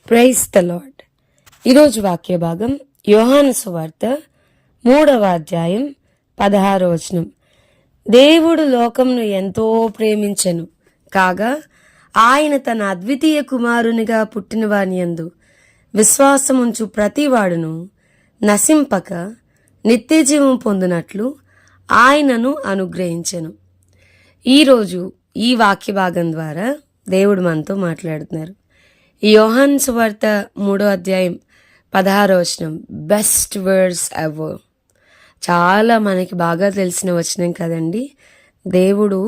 Praise the lord. ఈరోజు వాక్య భాగం యోహాను సువార్త 3వ అధ్యాయం 16వ వచనం. దేవుడు లోకంను ఎంతో ప్రేమించెను కాగా ఆయన తన అద్వితీయ కుమారునిగా పుట్టిన వాని యందు విశ్వాసముంచు ప్రతివాడును నశింపక నిత్యజీవం పొందినట్లు ఆయనను అనుగ్రహించెను. ఈరోజు ఈ వాక్య భాగం ద్వారా దేవుడు మనతో మాట్లాడుతున్నారు. ఈ యోహాను సువార్త 3వ అధ్యాయం 16వ వచనం బెస్ట్ వర్డ్స్ ఎవర్. చాలా మనకి బాగా తెలిసిన వచనం కదండి. దేవుడు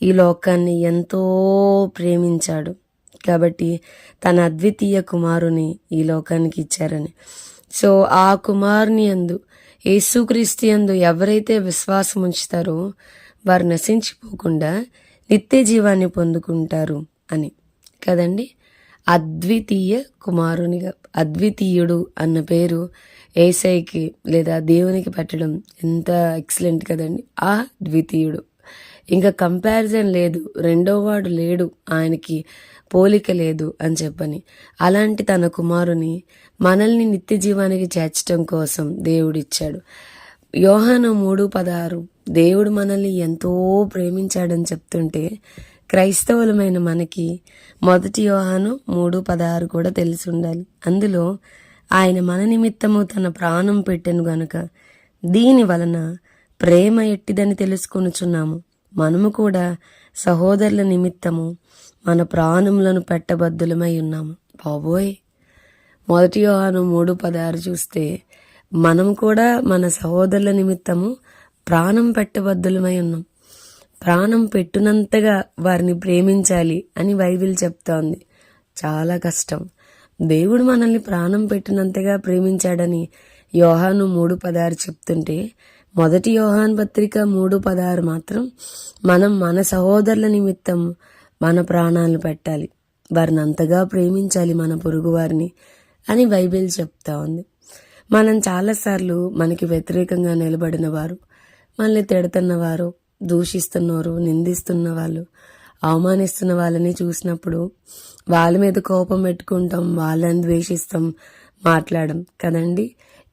ఈ లోకాన్ని ఎంతో ప్రేమించాడు కాబట్టి తన అద్వితీయ కుమారుని ఈ లోకానికి ఇచ్చారని. సో ఆ కుమారుని యందు, యేసుక్రీస్తు యందు ఎవరైతే విశ్వాసం ఉంచుతారో వారు నశించిపోకుండా నిత్య జీవాన్ని పొందుకుంటారు అని కదండి. అద్వితీయ కుమారునిగా, అద్వితీయుడు అన్న పేరు యేసయ్యకి లేదా దేవునికి పెట్టడం ఎంత ఎక్సలెంట్ కదండి. ఆ ద్వితీయుడు, ఇంకా కంపారిజన్ లేదు, రెండోవాడు లేడు, ఆయనకి పోలిక లేదు అని చెప్పని అలాంటి తన కుమారుని మనల్ని నిత్య జీవానికి చేర్చడం కోసం దేవుడిచ్చాడు. యోహాను 3:16 దేవుడు మనల్ని ఎంతో ప్రేమించాడని చెప్తుంటే క్రైస్తవులమైన మనకి 1 యోహాను 3:16 కూడా తెలిసి ఉండాలి. అందులో ఆయన మన నిమిత్తము తన ప్రాణం పెట్టెను గనుక దీని వలన ప్రేమ ఎట్టిదని తెలుసుకొనుచున్నాము. మనము కూడా సహోదరుల నిమిత్తము మన ప్రాణములను పెట్టబద్దులమై ఉన్నాము. బాబోయ్, 1 యోహాను 3:16 చూస్తే మనం కూడా మన సహోదరుల నిమిత్తము ప్రాణం పెట్టబద్దులమై ఉన్నాం. ప్రాణం పెట్టునంతగా వారిని ప్రేమించాలి అని బైబిల్ చెప్తోంది. చాలా కష్టం. దేవుడు మనల్ని ప్రాణం పెట్టినంతగా ప్రేమించాడని యోహాను 3:16 చెప్తుంటే 1 యోహాను పత్రిక 3:16 మాత్రం మనం మన సహోదరుల నిమిత్తం మన ప్రాణాలు పెట్టాలి, వారిని అంతగా ప్రేమించాలి, మన పొరుగు వారిని అని బైబిల్ చెప్తా ఉంది. మనం చాలాసార్లు మనకి వ్యతిరేకంగా నిలబడిన వారు, మనల్ని తిడుతున్నవారు, దూషిస్తున్నారు, నిందిస్తున్న వాళ్ళు, అవమానిస్తున్న వాళ్ళని చూసినప్పుడు వాళ్ళ మీద కోపం పెట్టుకుంటాం, వాళ్ళని ద్వేషిస్తాం, మాట్లాడడం కదండి.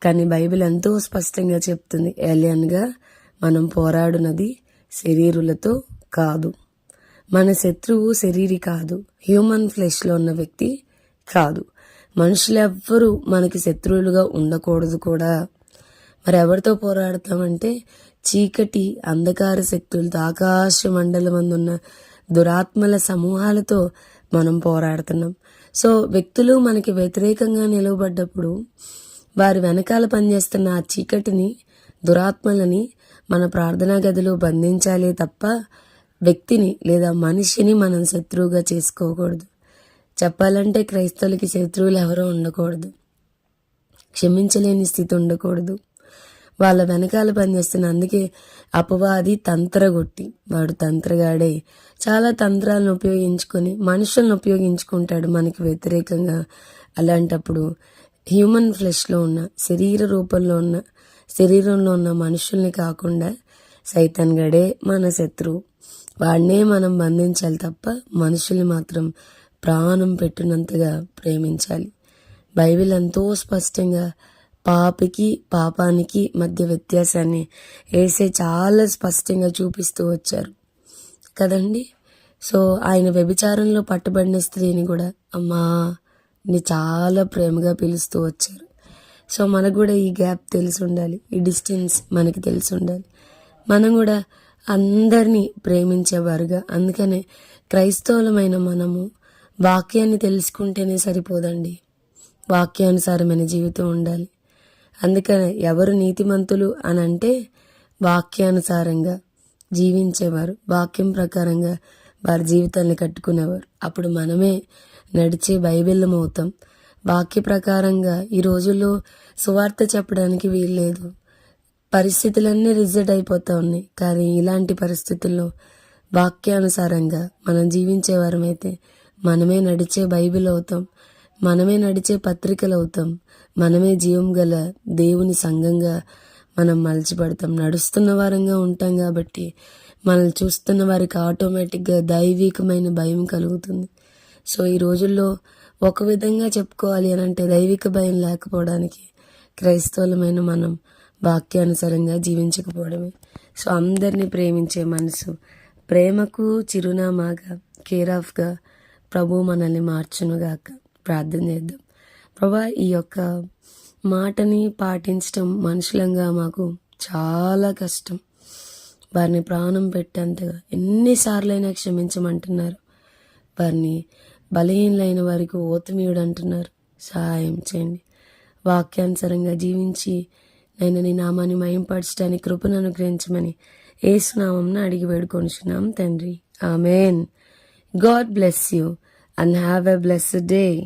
కానీ బైబిల్ ఎంతో స్పష్టంగా చెప్తుంది, ఏలియన్గా మనం పోరాడునది శరీరులతో కాదు. మన శత్రువు శరీరి కాదు, హ్యూమన్ ఫ్లెష్లో ఉన్న వ్యక్తి కాదు. మనుషులెవ్వరూ మనకి శత్రువులుగా ఉండకూడదు కూడా. మరి ఎవరితో పోరాడతామంటే చీకటి అంధకార శక్తులతో, ఆకాశ మండలం అందున్న దురాత్మల సమూహాలతో మనం పోరాడుతున్నాం. సో వ్యక్తులు మనకి వ్యతిరేకంగా నిలవబడ్డప్పుడు వారి వెనకాల పనిచేస్తున్న ఆ చీకటిని, దురాత్మలని మన ప్రార్థనా గదిలో బంధించాలే తప్ప వ్యక్తిని లేదా మనిషిని మనం శత్రువుగా చేసుకోకూడదు. చెప్పాలంటే క్రైస్తవులకి శత్రువులు ఎవరో ఉండకూడదు, క్షమించలేని స్థితి ఉండకూడదు. వాళ్ళ వెనకాల పనిచేస్తున్న, అందుకే అపవాది తంత్రగొట్టి, వాడు తంత్రగాడే చాలా తంత్రాలను ఉపయోగించుకొని మనుషులను ఉపయోగించుకుంటాడు మనకి వ్యతిరేకంగా. అలాంటప్పుడు హ్యూమన్ ఫ్లెష్లో ఉన్న, శరీరంలో ఉన్న మనుషుల్ని కాకుండా సైతాన్ గడే మన శత్రువు, వాడినే మనం బంధించాలి తప్ప మనుషుల్ని మాత్రం ప్రాణం పెట్టినంతగా ప్రేమించాలి. బైబిల్ ఎంతో స్పష్టంగా పాపికి పాపానికి మధ్య వ్యత్యాసాన్ని యేసే చాలా స్పష్టంగా చూపిస్తూ వచ్చారు కదండి. సో ఆయన వ్యభిచారంలో పట్టుబడిన స్త్రీని కూడా అమ్మా ని చాలా ప్రేమగా పిలుస్తూ వచ్చారు. సో మనకు కూడా ఈ గ్యాప్ తెలిసి ఉండాలి, ఈ డిస్టెన్స్ మనకి తెలిసి ఉండాలి. మనం కూడా అందరినీ ప్రేమించేవారుగా. అందుకనే క్రైస్తవులమైన మనము వాక్యాన్ని తెలుసుకుంటేనే సరిపోదండి, వాక్యానుసారమైన జీవితం ఉండాలి. అందుకనే ఎవరు నీతిమంతులు అని అంటే వాక్యానుసారంగా జీవించేవారు, వాక్యం ప్రకారంగా వారి జీవితాన్ని కట్టుకునేవారు. అప్పుడు మనమే నడిచే బైబిల్లం అవుతాం. వాక్య ప్రకారంగా ఈ రోజుల్లో సువార్త చెప్పడానికి వీల్లేదు, పరిస్థితులన్నీ రిజెక్ట్ అయిపోతూ ఉన్నాయి. కానీ ఇలాంటి పరిస్థితుల్లో వాక్యానుసారంగా మనం జీవించేవారమైతే మనమే నడిచే బైబిల్ అవుతాం, మనమే నడిచే పత్రికలు అవుతాం, మనమే జీవం గల దేవుని సంఘంగా మనం మలచబడతాం, నడుస్తున్న వారంగా ఉంటాం. కాబట్టి మనల్ని చూస్తున్న వారికి ఆటోమేటిక్గా దైవికమైన భయం కలుగుతుంది. సో ఈ రోజుల్లో ఒక విధంగా చెప్పుకోవాలి అని అంటే దైవిక భయం లేకపోవడానికి క్రైస్తవులమైన మనం వాక్యానుసారంగా జీవించకపోవడమే. సో అందరినీ ప్రేమించే మనసు, ప్రేమకు చిరునామాగా, కేర్ ఆఫ్గా ప్రభు మనల్ని మార్చునుగాక. ప్రార్థన చేద్దాం. ప్రభా, ఈ యొక్క మాటని పాటించడం మనుషులంగా మాకు చాలా కష్టం. వారిని ప్రాణం పెట్టేంతగా ఎన్నిసార్లైనా క్షమించమంటున్నారు. వారిని బలహీనలైన వారికి ఓతమీయుడు అంటున్నారు. సహాయం చేయండి. వాక్యానుసారంగా జీవించి నేను నీ నామాన్ని మహింపరచడానికి కృపను అనుగ్రహించమని యేసునామంన అడిగి వేడుకొనుచున్నాం తండ్రి. Amen. God bless you and have a blessed day.